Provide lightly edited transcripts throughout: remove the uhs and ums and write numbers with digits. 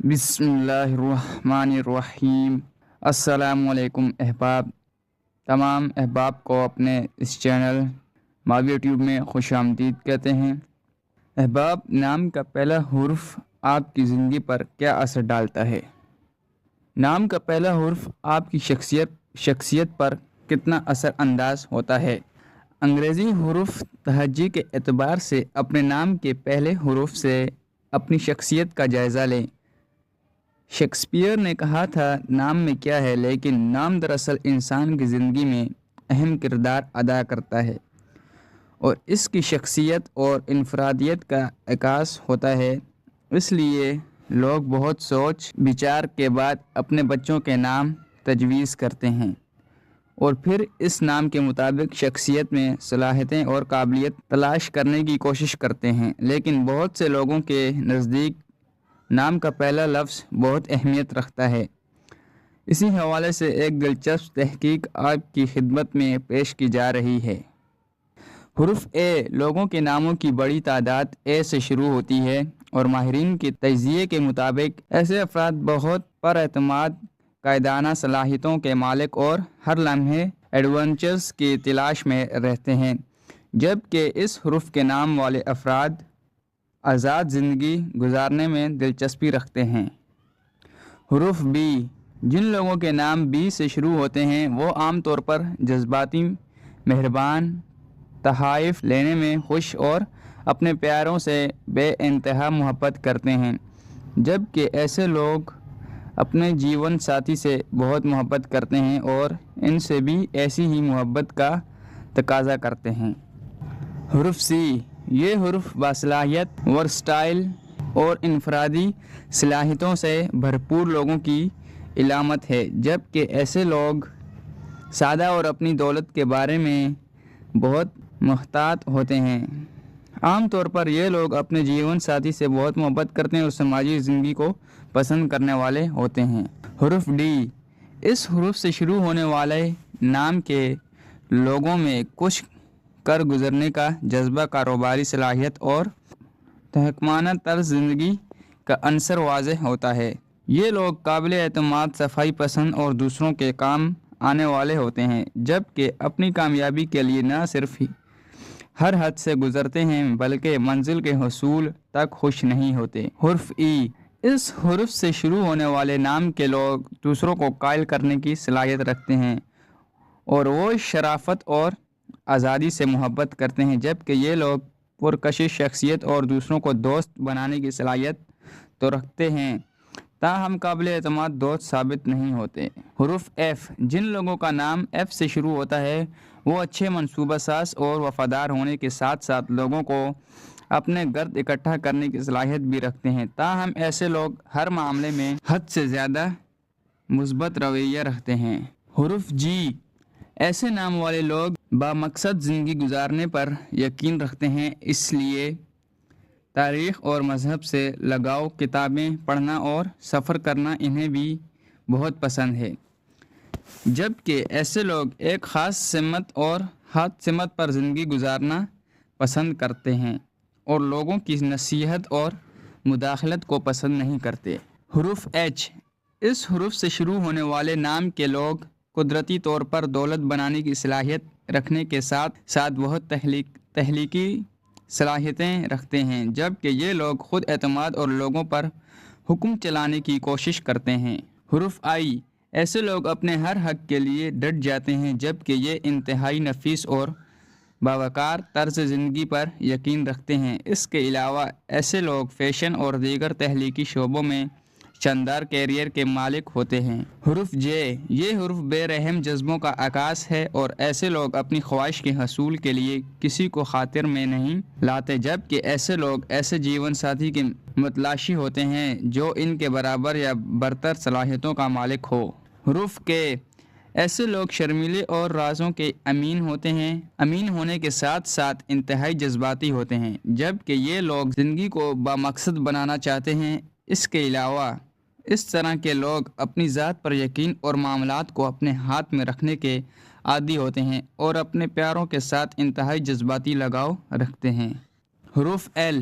بسم اللہ الرحمن الرحیم۔ السلام علیکم احباب۔ تمام احباب کو اپنے اس چینل ماویہ ٹیوب میں خوش آمدید کہتے ہیں۔ احباب، نام کا پہلا حرف آپ کی زندگی پر کیا اثر ڈالتا ہے؟ نام کا پہلا حرف آپ کی شخصیت پر کتنا اثر انداز ہوتا ہے؟ انگریزی حروف تہجی کے اعتبار سے اپنے نام کے پہلے حرف سے اپنی شخصیت کا جائزہ لیں۔ شیکسپیئر نے کہا تھا، نام میں کیا ہے، لیکن نام دراصل انسان کی زندگی میں اہم کردار ادا کرتا ہے اور اس کی شخصیت اور انفرادیت کا عکاس ہوتا ہے۔ اس لیے لوگ بہت سوچ بچار کے بعد اپنے بچوں کے نام تجویز کرتے ہیں اور پھر اس نام کے مطابق شخصیت میں صلاحیتیں اور قابلیت تلاش کرنے کی کوشش کرتے ہیں۔ لیکن بہت سے لوگوں کے نزدیک نام کا پہلا لفظ بہت اہمیت رکھتا ہے۔ اسی حوالے سے ایک دلچسپ تحقیق آپ کی خدمت میں پیش کی جا رہی ہے۔ حرف اے لوگوں کے ناموں کی بڑی تعداد اے سے شروع ہوتی ہے اور ماہرین کے تجزیے کے مطابق ایسے افراد بہت پر اعتماد، قائدانہ صلاحیتوں کے مالک اور ہر لمحے ایڈونچرز کی تلاش میں رہتے ہیں، جبکہ اس حرف کے نام والے افراد آزاد زندگی گزارنے میں دلچسپی رکھتے ہیں۔ حرف بی جن لوگوں کے نام بی سے شروع ہوتے ہیں وہ عام طور پر جذباتی، مہربان، تحائف لینے میں خوش اور اپنے پیاروں سے بے انتہا محبت کرتے ہیں، جبکہ ایسے لوگ اپنے جیون ساتھی سے بہت محبت کرتے ہیں اور ان سے بھی ایسی ہی محبت کا تقاضا کرتے ہیں۔ حرف سی یہ حرف باصلاحیت، ورسٹائل اور انفرادی صلاحیتوں سے بھرپور لوگوں کی علامت ہے، جبکہ ایسے لوگ سادہ اور اپنی دولت کے بارے میں بہت محتاط ہوتے ہیں۔ عام طور پر یہ لوگ اپنے جیون ساتھی سے بہت محبت کرتے ہیں اور سماجی زندگی کو پسند کرنے والے ہوتے ہیں۔ حرف ڈی اس حرف سے شروع ہونے والے نام کے لوگوں میں کچھ کر گزرنے کا جذبہ، کاروباری صلاحیت اور تحکمانہ طرز زندگی کا عنصر واضح ہوتا ہے۔ یہ لوگ قابل اعتماد، صفائی پسند اور دوسروں کے کام آنے والے ہوتے ہیں، جبکہ اپنی کامیابی کے لیے نہ صرف ہر حد سے گزرتے ہیں بلکہ منزل کے حصول تک خوش نہیں ہوتے۔ حرف ای اس حرف سے شروع ہونے والے نام کے لوگ دوسروں کو قائل کرنے کی صلاحیت رکھتے ہیں اور وہ شرافت اور آزادی سے محبت کرتے ہیں، جبکہ یہ لوگ پرکشش شخصیت اور دوسروں کو دوست بنانے کی صلاحیت تو رکھتے ہیں، تاہم قابل اعتماد دوست ثابت نہیں ہوتے۔ حرف ایف جن لوگوں کا نام ایف سے شروع ہوتا ہے وہ اچھے منصوبہ ساز اور وفادار ہونے کے ساتھ ساتھ لوگوں کو اپنے گرد اکٹھا کرنے کی صلاحیت بھی رکھتے ہیں، تاہم ایسے لوگ ہر معاملے میں حد سے زیادہ مثبت رویہ رکھتے ہیں۔ حرف جی ایسے نام والے لوگ بامقصد زندگی گزارنے پر یقین رکھتے ہیں، اس لیے تاریخ اور مذہب سے لگاؤ، کتابیں پڑھنا اور سفر کرنا انہیں بھی بہت پسند ہے، جبکہ ایسے لوگ ایک خاص سمت اور ہاتھ سمت پر زندگی گزارنا پسند کرتے ہیں اور لوگوں کی نصیحت اور مداخلت کو پسند نہیں کرتے۔ حرف ایچ اس حرف سے شروع ہونے والے نام کے لوگ قدرتی طور پر دولت بنانے کی صلاحیت رکھنے کے ساتھ ساتھ بہت تخلیقی صلاحیتیں رکھتے ہیں، جبکہ یہ لوگ خود اعتماد اور لوگوں پر حکم چلانے کی کوشش کرتے ہیں۔ حرف آئی ایسے لوگ اپنے ہر حق کے لیے ڈٹ جاتے ہیں، جبکہ یہ انتہائی نفیس اور باوقار طرز زندگی پر یقین رکھتے ہیں۔ اس کے علاوہ ایسے لوگ فیشن اور دیگر تخلیقی شعبوں میں شاندار کیریئر کے مالک ہوتے ہیں۔ حرف جے یہ حرف بے رحم جذبوں کا عکاس ہے اور ایسے لوگ اپنی خواہش کے حصول کے لیے کسی کو خاطر میں نہیں لاتے، جبکہ ایسے لوگ ایسے جیون ساتھی کے متلاشی ہوتے ہیں جو ان کے برابر یا برتر صلاحیتوں کا مالک ہو۔ حرف کے ایسے لوگ شرمیلے اور رازوں کے امین ہوتے ہیں، امین ہونے کے ساتھ ساتھ انتہائی جذباتی ہوتے ہیں، جبکہ یہ لوگ زندگی کو بامقصد بنانا چاہتے ہیں۔ اس کے علاوہ اس طرح کے لوگ اپنی ذات پر یقین اور معاملات کو اپنے ہاتھ میں رکھنے کے عادی ہوتے ہیں اور اپنے پیاروں کے ساتھ انتہائی جذباتی لگاؤ رکھتے ہیں۔ حرف ایل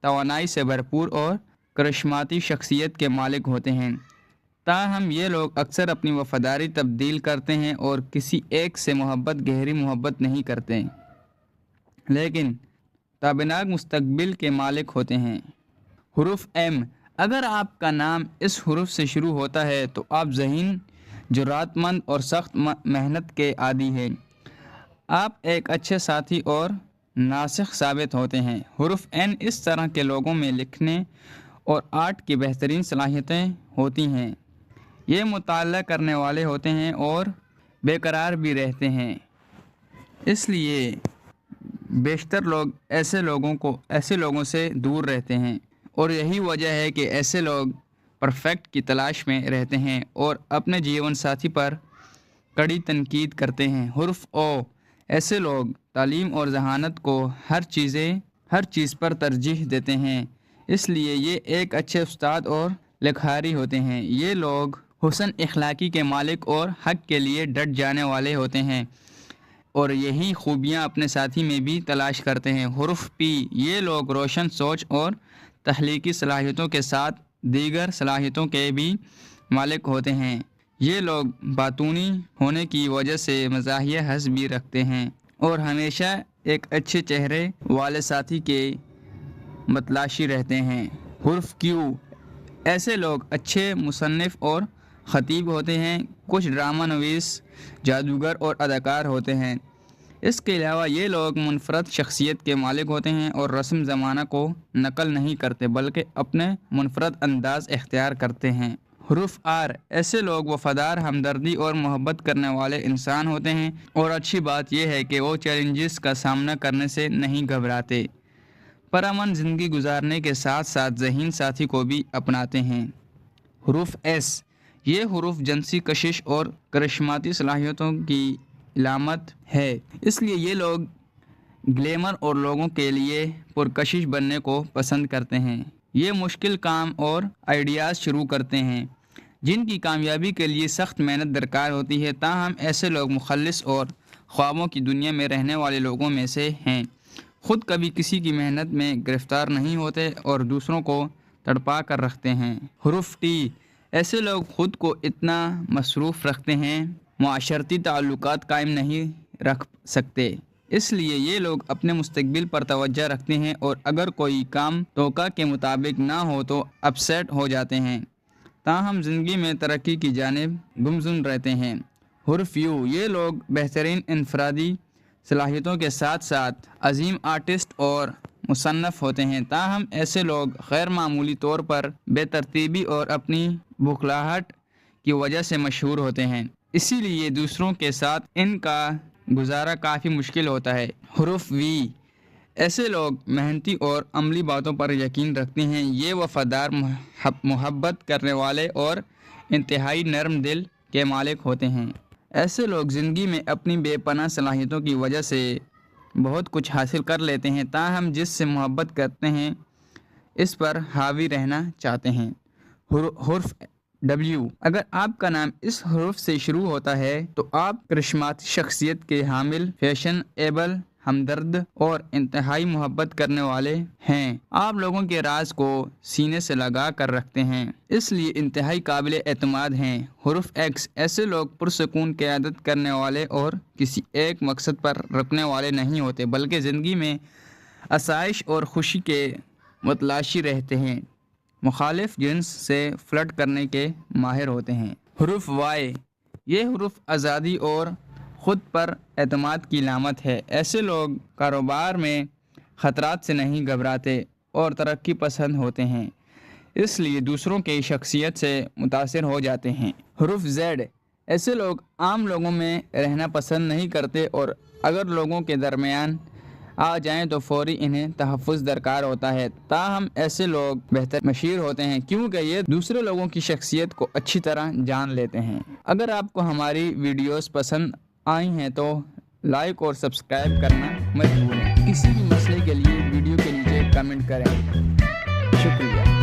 توانائی سے بھرپور اور کرشماتی شخصیت کے مالک ہوتے ہیں۔ تاہم یہ لوگ اکثر اپنی وفاداری تبدیل کرتے ہیں اور کسی ایک سے گہری محبت نہیں کرتے، لیکن تابناک مستقبل کے مالک ہوتے ہیں۔ حرف ایم، اگر آپ کا نام اس حرف سے شروع ہوتا ہے تو آپ ذہین، جرات مند اور سخت محنت کے عادی ہیں۔ آپ ایک اچھے ساتھی اور ناصح ثابت ہوتے ہیں۔ حرف این، اس طرح کے لوگوں میں لکھنے اور آرٹ کی بہترین صلاحیتیں ہوتی ہیں۔ یہ مطالعہ کرنے والے ہوتے ہیں اور بے قرار بھی رہتے ہیں، اس لیے بیشتر لوگ ایسے لوگوں سے دور رہتے ہیں، اور یہی وجہ ہے کہ ایسے لوگ پرفیکٹ کی تلاش میں رہتے ہیں اور اپنے جیون ساتھی پر کڑی تنقید کرتے ہیں۔ حرف او، ایسے لوگ تعلیم اور ذہانت کو ہر چیز پر ترجیح دیتے ہیں، اس لیے یہ ایک اچھے استاد اور لکھاری ہوتے ہیں۔ یہ لوگ حسن اخلاقی کے مالک اور حق کے لیے ڈٹ جانے والے ہوتے ہیں اور یہی خوبیاں اپنے ساتھی میں بھی تلاش کرتے ہیں۔ حرف پی، یہ لوگ روشن سوچ اور تخلیقی صلاحیتوں کے ساتھ دیگر صلاحیتوں کے بھی مالک ہوتے ہیں۔ یہ لوگ باطنی ہونے کی وجہ سے مزاحیہ حس بھی رکھتے ہیں اور ہمیشہ ایک اچھے چہرے والے ساتھی کے متلاشی رہتے ہیں۔ حرف کیو، ایسے لوگ اچھے مصنف اور خطیب ہوتے ہیں، کچھ ڈرامہ نویس، جادوگر اور اداکار ہوتے ہیں۔ اس کے علاوہ یہ لوگ منفرد شخصیت کے مالک ہوتے ہیں اور رسم زمانہ کو نقل نہیں کرتے بلکہ اپنے منفرد انداز اختیار کرتے ہیں۔ حرف آر، ایسے لوگ وفادار، ہمدردی اور محبت کرنے والے انسان ہوتے ہیں، اور اچھی بات یہ ہے کہ وہ چیلنجز کا سامنا کرنے سے نہیں گھبراتے، پرامن زندگی گزارنے کے ساتھ ساتھ ذہین ساتھی کو بھی اپناتے ہیں۔ حرف ایس، یہ حرف جنسی کشش اور کرشماتی صلاحیتوں کی علامت ہے، اس لیے یہ لوگ گلیمر اور لوگوں کے لیے پرکشش بننے کو پسند کرتے ہیں۔ یہ مشکل کام اور آئیڈیاز شروع کرتے ہیں جن کی کامیابی کے لیے سخت محنت درکار ہوتی ہے، تاہم ایسے لوگ مخلص اور خوابوں کی دنیا میں رہنے والے لوگوں میں سے ہیں، خود کبھی کسی کی محنت میں گرفتار نہیں ہوتے اور دوسروں کو تڑپا کر رکھتے ہیں۔ حرف ٹی، ایسے لوگ خود کو اتنا مصروف رکھتے ہیں، معاشرتی تعلقات قائم نہیں رکھ سکتے، اس لیے یہ لوگ اپنے مستقبل پر توجہ رکھتے ہیں اور اگر کوئی کام توقع کے مطابق نہ ہو تو اپسیٹ ہو جاتے ہیں، تاہم زندگی میں ترقی کی جانب گمسم رہتے ہیں۔ حرف یو، یہ لوگ بہترین انفرادی صلاحیتوں کے ساتھ ساتھ عظیم آرٹسٹ اور مصنف ہوتے ہیں، تاہم ایسے لوگ غیر معمولی طور پر بے ترتیبی اور اپنی بوکھلاہٹ کی وجہ سے مشہور ہوتے ہیں، اسی لیے دوسروں کے ساتھ ان کا گزارا کافی مشکل ہوتا ہے۔ حرف وی، ایسے لوگ محنتی اور عملی باتوں پر یقین رکھتے ہیں، یہ وفادار، محبت کرنے والے اور انتہائی نرم دل کے مالک ہوتے ہیں۔ ایسے لوگ زندگی میں اپنی بے پناہ صلاحیتوں کی وجہ سے بہت کچھ حاصل کر لیتے ہیں، تاہم جس سے محبت کرتے ہیں اس پر حاوی رہنا چاہتے ہیں۔ حرف ڈبلیو، اگر آپ کا نام اس حرف سے شروع ہوتا ہے تو آپ کرشماتی شخصیت کے حامل، فیشن ایبل، ہمدرد اور انتہائی محبت کرنے والے ہیں۔ آپ لوگوں کے راز کو سینے سے لگا کر رکھتے ہیں، اس لیے انتہائی قابل اعتماد ہیں۔ حرف ایکس، ایسے لوگ پرسکون قیادت کرنے والے اور کسی ایک مقصد پر رکنے والے نہیں ہوتے بلکہ زندگی میں آسائش اور خوشی کے متلاشی رہتے ہیں، مخالف جنس سے فلرٹ کرنے کے ماہر ہوتے ہیں۔ حرف وائی، یہ حرف آزادی اور خود پر اعتماد کی علامت ہے۔ ایسے لوگ کاروبار میں خطرات سے نہیں گھبراتے اور ترقی پسند ہوتے ہیں، اس لیے دوسروں کی شخصیت سے متاثر ہو جاتے ہیں۔ حرف زیڈ، ایسے لوگ عام لوگوں میں رہنا پسند نہیں کرتے اور اگر لوگوں کے درمیان آ جائیں تو فوری انہیں تحفظ درکار ہوتا ہے، تاہم ایسے لوگ بہتر مشیر ہوتے ہیں کیونکہ یہ دوسرے لوگوں کی شخصیت کو اچھی طرح جان لیتے ہیں۔ اگر آپ کو ہماری ویڈیوز پسند آئی ہیں تو لائک اور سبسکرائب کرنا مت بھولیں۔ کسی بھی مسئلے کے لیے ویڈیو کے نیچے کمنٹ کریں۔ شکریہ۔